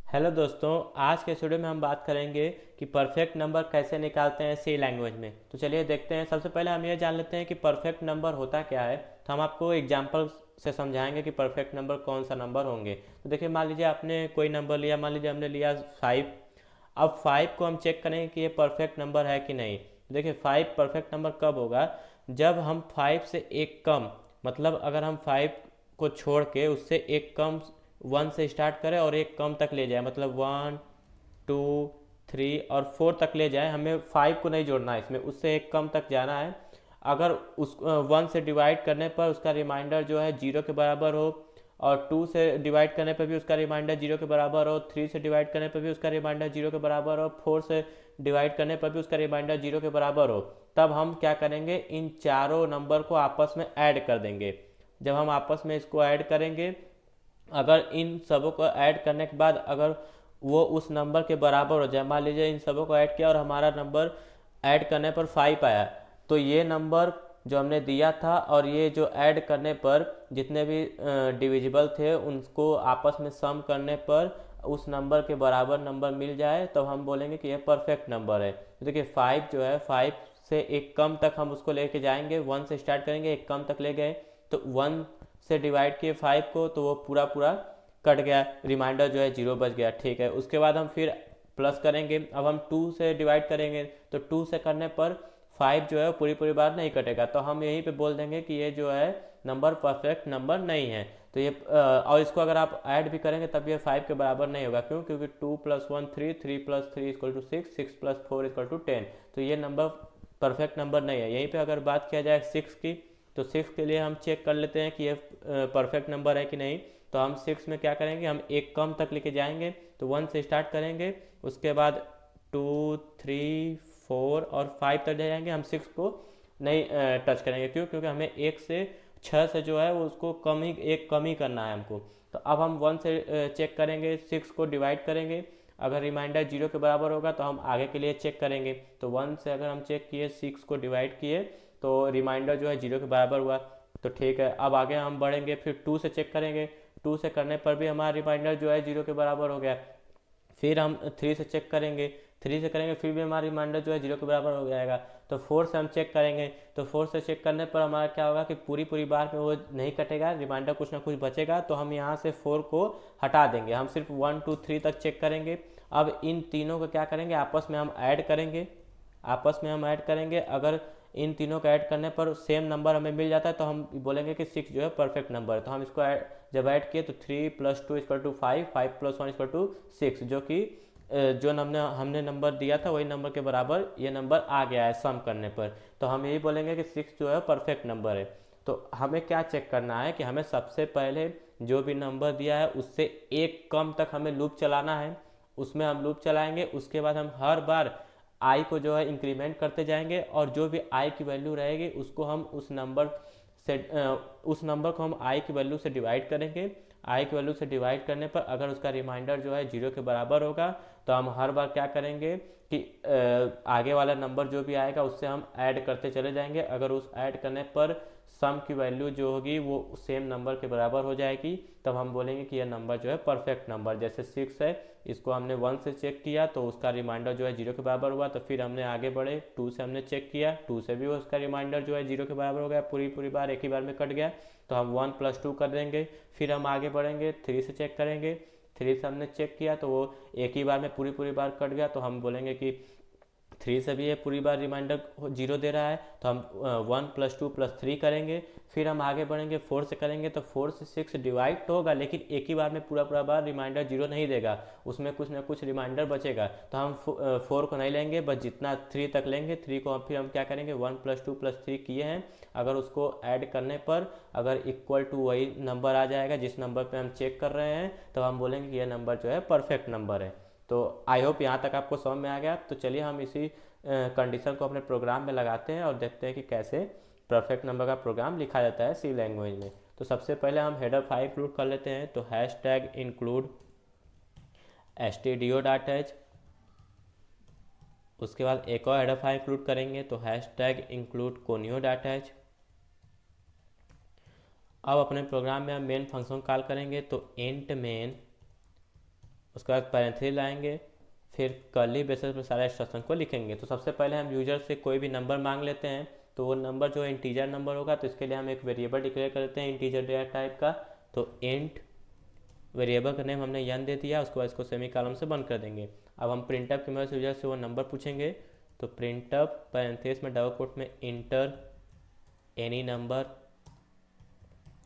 Hello दोस्तों। आज के इस वीडियो में हम बात करेंगे कि परफेक्ट नंबर कैसे निकालते हैं सी लैंग्वेज में। तो चलिए देखते हैं। सबसे पहले हम ये जान लेते हैं कि परफेक्ट नंबर होता क्या है। तो हम आपको एग्जांपल से समझाएंगे कि परफेक्ट नंबर कौन सा नंबर होंगे। तो देखिए, मान लीजिए आपने कोई नंबर लिया, मान लीजिए हमने लिया 5। अब 5 को हम चेक करेंगे कि ये परफेक्ट नंबर है कि नहीं। तो देखिए, 5 परफेक्ट नंबर कब होगा? जब हम 5 से एक कम, मतलब अगर हम 5 को छोड़ के उससे एक कम 1 से स्टार्ट करें और एक कम तक ले जाए, मतलब 1 2 3 और 4 तक ले जाए, हमें 5 को नहीं जोड़ना है इसमें, उससे एक कम तक जाना है। अगर उस 1 से डिवाइड करने पर उसका रिमाइंडर जो है 0 के बराबर हो, और 2 से डिवाइड करने पर भी उसका रिमाइंडर 0 के बराबर हो, 3 से डिवाइड करने पर भी उसका रिमाइंडर 0 के बराबर हो, 4 से डिवाइड करने पर भी उसका रिमाइंडर 0 के बराबर हो, तब हम क्या करेंगे, इन चारों नंबर को आपस में ऐड कर देंगे। जब हम आपस में इसको ऐड करेंगे, अगर इन सबों को ऐड करने के बाद अगर वो उस नंबर के बराबर हो जाए, मान लीजिए इन सबों को ऐड किया और हमारा नंबर ऐड करने पर 5 आया, तो ये नंबर जो हमने दिया था और ये जो ऐड करने पर जितने भी डिविजिबल थे उनको आपस में सम करने पर उस नंबर के बराबर नंबर मिल जाए, तो हम बोलेंगे कि ये परफेक्ट नंबर है। तो देखिए, 5 जो है, 5 से एक कम तक हम उसको लेके जाएंगे, 1 से स्टार्ट करेंगे, एक कम तक ले गए, तो 1 से डिवाइड किए 5 को, तो वो पूरा पूरा कट गया, रिमाइंडर जो है 0 बच गया। ठीक है, उसके बाद हम फिर प्लस करेंगे। अब हम 2 से डिवाइड करेंगे, तो 2 से करने पर 5 जो है पूरी पूरी बार नहीं कटेगा, तो हम यहीं पे बोल देंगे कि ये जो है नंबर परफेक्ट नंबर नहीं है। तो ये और इसको अगर आप ऐड भी करेंगे तब ये 5 के बराबर नहीं होगा। क्यों? क्योंकि 2 + 1 3, 3 + 3 = 6, 6 + 4 = 10। तो ये नंबर परफेक्ट नंबर नहीं है। यहीं पे अगर बात किया जाए 6 की, तो 6 के लिए हम चेक कर लेते हैं कि ये परफेक्ट नंबर है कि नहीं। तो हम 6 में क्या करेंगे, हम एक कम तक लेके जाएंगे, तो 1 से स्टार्ट करेंगे, उसके बाद 2 3 4 और 5 तक जाएंगे। हम 6 को नहीं टच करेंगे। क्यों? क्योंकि हमें 1 से 6 से जो है वो उसको कम ही, एक कम ही करना है हमको। तो अब हम 1 से चेक करेंगे, 6 को डिवाइड करेंगे, अगर रिमाइंडर 0 के बराबर होगा तो हम आगे के लिए चेक करेंगे। तो 1 से अगर हम चेक किए, 6 को डिवाइड किए, तो रिमाइंडर जो है 0 के बराबर हुआ, तो ठीक है। अब आगे हम बढ़ेंगे, फिर 2 से चेक करेंगे, 2 से करने पर भी हमारा रिमाइंडर जो है 0 के बराबर हो गया। फिर हम 3 से चेक करेंगे, 3 से करेंगे, फिर भी हमारा रिमाइंडर जो है 0 के बराबर हो जाएगा। तो 4 से हम चेक करेंगे, तो 4 से चेक करने पर हमारा क्या होगा कि पूरी पूरी बार में वो नहीं कटेगा, रिमाइंडर कुछ ना कुछ बचेगा, तो हम यहाँ से 4 को हटा देंगे। हम सिर्फ 1 2 3 तक चेक करेंगे। अब इन तीनों को क्या करेंगे, आपस में हम ऐड करेंगे। आपस में हम ऐड करेंगे, अगर इन तीनों का ऐड करने पर सेम नंबर हमें मिल जाता है, तो हम बोलेंगे कि 6 जो है परफेक्ट नंबर है। तो हम इसको जब ऐड किए, तो 3 + 2 = 5, 5 + 1 = 6, जो कि जो हमने हमने नंबर दिया था वही नंबर के बराबर ये नंबर आ गया है सम करने पर। तो हम यही बोलेंगे कि 6 जो है परफेक्ट नंबर है। तो हमें क्या चेक करना है कि हमें सबसे पहले जो भी नंबर दिया है उससे एक कम तक हमें लूप चलाना है। उसमें हम लूप चलाएंगे, उसके बाद हम हर बार आई को जो है इंक्रीमेंट करते जाएंगे, और जो भी आई की वैल्यू रहेगी उसको हम से उस नंबर को हम आई की वैल्यू से डिवाइड करेंगे। आई की वैल्यू से डिवाइड करने पर अगर उसका रिमाइंडर जो है 0 के बराबर होगा, तो हम हर बार क्या करेंगे कि आगे वाला नंबर जो भी आएगा उससे हम ऐड करते चले जाएंगे। अगर उस ऐड करने पर सम की वैल्यू जो होगी वो सेम नंबर के बराबर हो जाएगी, तब हम बोलेंगे कि यह नंबर जो है परफेक्ट नंबर। जैसे 6 है, इसको हमने 1 से चेक किया तो उसका रिमाइंडर जो है 0 के बराबर हुआ, तो फिर हमने आगे बढ़े, 2 से हमने चेक किया, 2 से भी उसका रिमाइंडर जो है 0 के बराबर हो गया, पूरी पूरी बार एक ही बार में कट गया, तो हम 1 + 2 कर देंगे। फिर हम आगे बढ़ेंगे, 3 से चेक करेंगे, 3 से हमने चेक किया तो वो एक ही बार में पूरी पूरी बार कट गया, तो हम बोलेंगे कि 3 से भी ये पूरी बार रिमाइंडर 0 दे रहा है, तो हम 1 + 2 + 3 करेंगे। फिर हम आगे बढ़ेंगे, 4 से करेंगे, तो 4 से 6 डिवाइड तो होगा, लेकिन एक ही बार में पूरा पूरा बार रिमाइंडर 0 नहीं देगा, उसमें कुछ ना कुछ रिमाइंडर बचेगा। तो हम 4 को नहीं लेंगे, बस जितना 3 तक लेंगे। 3 को फिर हम क्या करेंगे, 1 + 2 + 3 किए हैं, अगर उसको ऐड करने पर अगर इक्वल टू वही नंबर आ जाएगा जिस नंबर पे हम चेक कर रहे हैं, तो हम बोलेंगे कि यह नंबर जो है परफेक्ट नंबर है। तो आई होप यहाँ तक आपको समझ में आ गया। तो चलिए हम इसी कंडीशन को अपने प्रोग्राम में लगाते हैं और देखते हैं कि कैसे परफेक्ट नंबर का प्रोग्राम लिखा जाता है सी लैंग्वेज में। तो सबसे पहले हम हेडर फाइल इंक्लूड कर लेते हैं। तो #include stdio.h, उसके बाद एक और हेडर फाइल इंक्लूड करेंगे, तो #include conio.h। अब अपने प्रोग्राम में हम मेन फंक्शन कॉल करेंगे, तो इंट मेन उसके बाद पैरेंथेसिस लाएंगे, फिर कर्ली ब्रेसेस पर सारे इंस्ट्रक्शन को लिखेंगे। तो सबसे पहले हम यूजर से कोई भी नंबर मांग लेते हैं, तो वो नंबर जो इंटीजर नंबर होगा, तो इसके लिए हम एक वेरिएबल डिक्लेयर करते हैं इंटीजर डेटा टाइप का। तो इंट वेरिएबल का नेम हमने यन दे दिया, उसके बाद इसको सेमी कॉलम से बंद कर देंगे। अब हम प्रिंटअप की मदद से यूजर से वो नंबर पूछेंगे। तो प्रिंटअप पैरेंथेसिस में डबल कोट में इंटर एनी नंबर,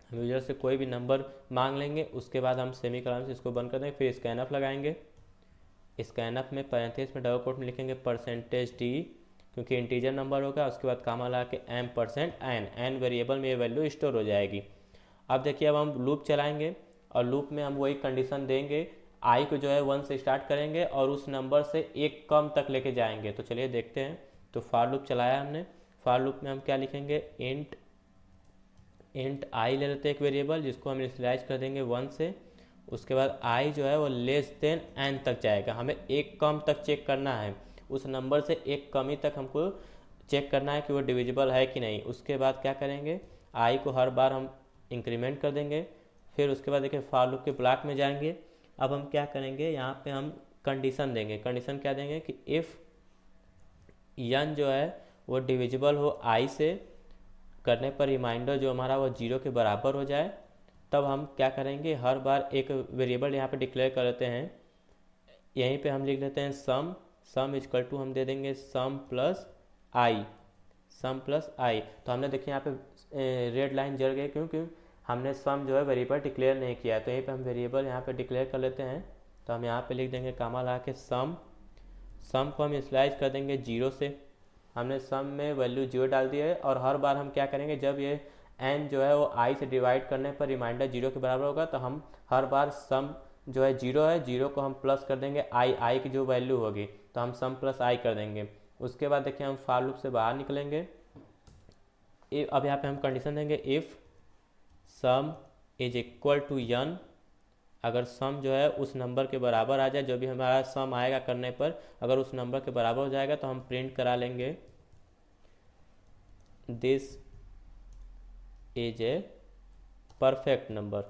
हम यूजर से कोई भी नंबर मांग लेंगे, उसके बाद हम सेमी कॉलम से इसको बंद कर देंगे। फिर स्कैनअप लगाएंगे, स्कैनअप में पैरेंथेसिस में डबल कोट में लिखेंगे परसेंटेज डी, क्योंकि इंटीजर नंबर होगा। उसके बाद कामा लगा के ampersand n, n variable में ये वैल्यू स्टोर हो जाएगी। अब देखिए, अब हम लूप चलाएंगे और लूप में हम वही कंडीशन देंगे, आई को जो है 1 से स्टार्ट करेंगे और उस नंबर से एक कम तक लेके जाएंगे। तो चलिए देखते हैं। तो फॉर लूप चलाया हमने, फॉर लूप में हम क्या लिखेंगे, इंट आई ले लेते हैं एक वेरिएबल, जिसको हम इनिशियलाइज कर देंगे 1 से। उसके बाद आई जो है वो लेस देन एन तक जाएगा, हमें एक कम तक चेक करना है, उस नंबर से एक कमी तक हमको चेक करना है कि वो डिविजिबल है कि नहीं। उसके बाद क्या करेंगे, आई को हर बार हम इंक्रीमेंट कर देंगे। फिर उसके बाद देखिए फॉर लूप के ब्लॉक में जाएंगे। अब हम क्या करेंगे, यहाँ पे हम कंडीशन देंगे। कंडीशन क्या देंगे कि इफ़ यन जो है वो डिविजिबल हो आई से, करने पर रिमाइंडर जो हमारा वो 0 के बराबर हो जाए, तब हम क्या करेंगे, हर बार एक वेरिएबल यहाँ पे डिक्लेयर कर लेते हैं। यहीं पे हम लिख लेते हैं सम, सम इक्वल टू हम दे देंगे सम प्लस आई, सम प्लस आई। तो हमने देखिए यहाँ पे रेड लाइन जल गई, क्योंकि हमने सम जो है वेरिएबल डिक्लेयर नहीं किया है। तो यहीं पे हम वेरिएबल यहाँ पे डिक्लेयर कर लेते हैं। तो हम यहाँ पे लिख देंगे कामा लगा के सम, सम को हम स्लाइस कर देंगे 0 से। हमने सम में वैल्यू 0 डाल दी है, और हर बार हम क्या करेंगे, जब ये एन जो है वो आई से डिवाइड करने पर रिमाइंडर 0 के बराबर होगा, तो हम हर बार सम जो है 0 है, 0 को हम प्लस कर देंगे आई, आई की जो वैल्यू होगी, तो हम सम प्लस आई कर देंगे। उसके बाद देखिए हम फॉर लूप से बाहर निकलेंगे। अब यहाँ पे हम कंडीशन देंगे if sum is equal to n, अगर सम जो है उस नंबर के बराबर आ जाए, जो भी हमारा सम आएगा करने पर अगर उस नंबर के बराबर हो जाएगा, तो हम प्रिंट करा लेंगे this is a perfect number,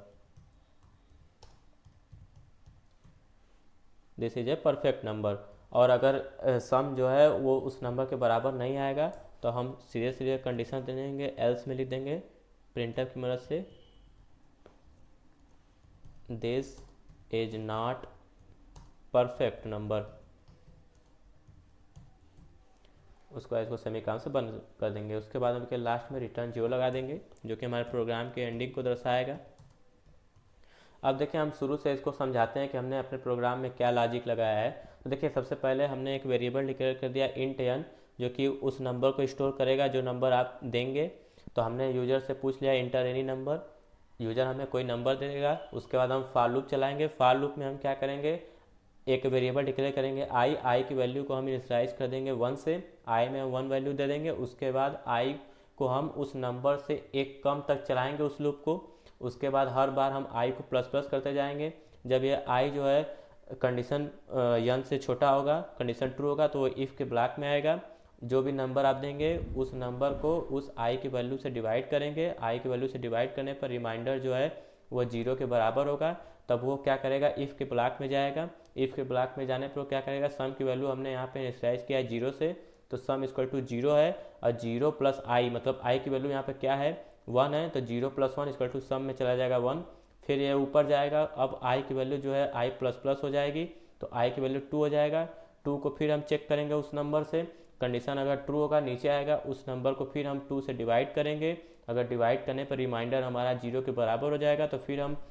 this is a perfect number. और अगर सम जो है वो उस नंबर के बराबर नहीं आएगा, तो हम सीधे सीधे कंडीशन दे देंगे, एल्स में लिख देंगे प्रिंटर की मदद से this is not perfect number. उसको इसको सेमीकोलन से बंद कर देंगे। उसके बाद हम लास्ट में रिटर्न 0 लगा देंगे, जो कि हमारे प्रोग्राम के एंडिंग को दर्शाएगा। अब देखिए हम शुरू से इसको समझाते हैं कि हमने अपने प्रोग्राम में क्या लॉजिक लगाया है। तो देखिए सबसे पहले हमने एक वेरिएबल डिक्लेयर कर दिया इंट n, जो कि उस नंबर को स्टोर करेगा जो नंबर आप देंगे। तो हमने यूजर से पूछ लिया इंटर एनी नंबर, यूजर हमें कोई नंबर दे देगा। उसके बाद हम फॉर लूप चलाएंगे। फॉर लूप में हम क्या करेंगे, एक वेरिएबल डिक्लेयर करेंगे आई, आई की वैल्यू को हम इनिशियलाइज कर देंगे 1 से, आई में 1 वैल्यू दे देंगे। उसके बाद आई को हम उस नंबर से एक कम तक चलाएंगे उस लूप को। उसके बाद हर बार हम आई को प्लस प्लस करते जाएंगे। जब ये आई जो है कंडीशन यन से छोटा होगा, कंडीशन ट्रू होगा, तो वो इफ़ के ब्लॉक में आएगा। जो भी नंबर आप देंगे उस नंबर को उस आई की वैल्यू से डिवाइड करेंगे। आई की वैल्यू से डिवाइड करने पर रिमाइंडर जो है वो 0 के बराबर होगा। तब वो क्या करेगा, इफ़ के ब्लॉक में जाएगा। इफ़ के ब्लॉक में जाने पर वो क्या करेगा, सम की वैल्यू हमने यहाँ पे इनिशियलाइज किया है 0 से, तो सम इक्वल टू 0 है। और 0 प्लस आई, मतलब आई की वैल्यू यहाँ पे क्या है 1 है, तो 0 प्लस 1 इक्वल टू सम में चला जाएगा 1। फिर ये ऊपर जाएगा, अब आई की वैल्यू जो है आई प्लस प्लस हो जाएगी, तो आई की वैल्यू 2 हो जाएगा। 2 को फिर हम चेक करेंगे उस नंबर से, कंडीशन अगर ट्रू होगा नीचे आएगा, उस नंबर को फिर हम 2 से डिवाइड करेंगे। अगर डिवाइड करने पर रिमाइंडर हमारा 0 के बराबर हो जाएगा, तो फिर हम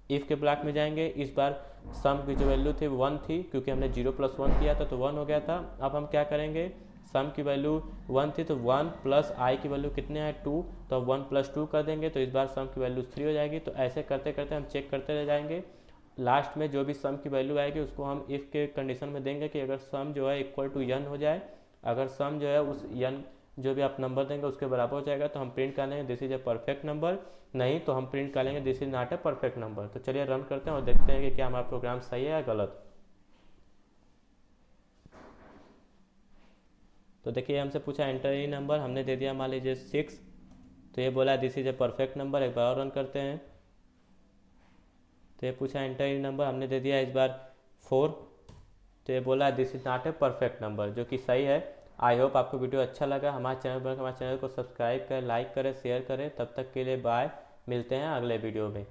इफ़ के ब्लॉक में जाएंगे। इस बार सम की जो वैल्यू थी 1 थी, क्योंकि हमने 0 प्लस 1 किया था तो 1 हो गया था। अब हम क्या करेंगे, सम की वैल्यू 1 थी तो 1 प्लस आई की वैल्यू कितने है 2, तो 1 प्लस 2 कर देंगे, तो इस बार सम की वैल्यू 3 हो जाएगी। तो ऐसे करते करते हम चेक करते रह जाएंगे। लास्ट में जो भी सम की वैल्यू आएगी उसको हम इफ़ के कंडीशन में देंगे कि अगर सम जो है इक्वल टू यन हो जाए, अगर सम जो है उस यन जो भी आप नंबर देंगे उसके बराबर हो जाएगा, तो हम प्रिंट कर लेंगे this is a perfect number. नहीं तो हम प्रिंट कर लेंगे this is not a perfect number. तो चलिए रन करते हैं और देखते हैं कि क्या हमारा प्रोग्राम सही है या गलत। तो देखिए हमसे पूछा एंटर एनी नंबर, हमने दे दिया मान लीजिए 6, तो ये बोला this is a perfect number. एक बार और रन करते हैं। तो ये पूछा एंटर एनी नंबर, हमने दे दिया इस बार 4। तो ये बोला this is not a perfect number, जो कि सही है। आई होप आपको वीडियो अच्छा लगा। हमारे चैनल को सब्सक्राइब करें, लाइक करें, शेयर करें। तब तक के लिए बाय, मिलते हैं अगले वीडियो में।